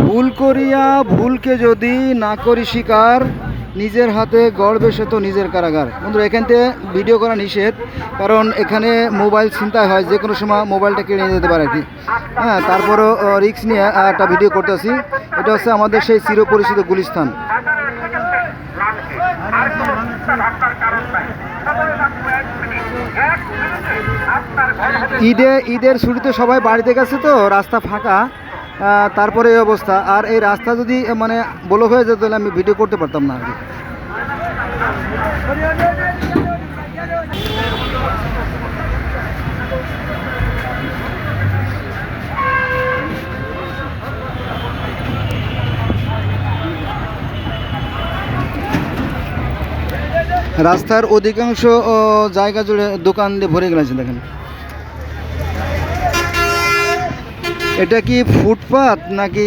ভুল করিয়া ভুলকে যদি না করি স্বীকার, নিজের হাতে গড়বে সে তো নিজের কারাগার। বন্ধুরা, এখান থেকে ভিডিও করা নিষেধ, কারণ এখানে মোবাইল ছিনতাই হয়, যে কোনো সময় মোবাইলটা কেড়ে নিয়ে যেতে পারে আর কি। হ্যাঁ, তারপরও রিস্ক নিয়ে একটা ভিডিও করতেছি। এটা হচ্ছে আমাদের সেই চিরপরিচিত গুলিস্তান। ঈদের ছুটিতে সবাই বাড়িতে গেছে, তো রাস্তা ফাঁকা, তারপরে এই অবস্থা। আর এই রাস্তা যদি মানে ব্লক হয়ে যেত তাহলে আমি ভিডিও করতে পারতাম না আর কি। রাস্তার অধিকাংশ জায়গা জুড়ে দোকান দিয়ে ভরে গেছে দেখেন। এটা কি ফুটপাত নাকি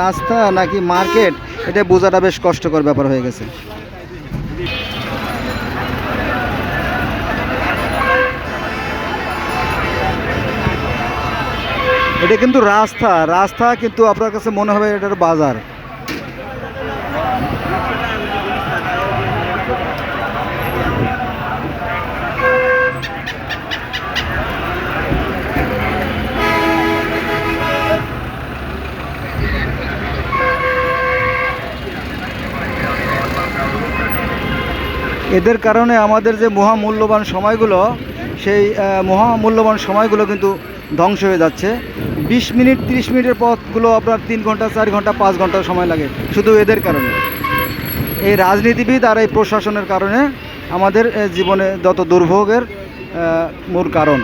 রাস্তা নাকি মার্কেট, এটা বোঝাটা বেশ কষ্টকর ব্যাপার হয়ে গেছে। এটা কিন্তু রাস্তা কিন্তু আপনার কাছে মনে হবে এটার বাজার। এদের কারণে আমাদের যে মহামূল্যবান সময়গুলো, সেই মহামূল্যবান সময়গুলো কিন্তু ধ্বংস হয়ে যাচ্ছে। 20 মিনিট 30 মিনিটের পথগুলো আপনার 3 ঘন্টা 4 ঘন্টা 5 ঘন্টা সময় লাগে, শুধু এদের কারণে। এই রাজনীতিবিদ আর এই প্রশাসনের কারণে আমাদের জীবনে যত দুর্ভোগের মূল কারণ।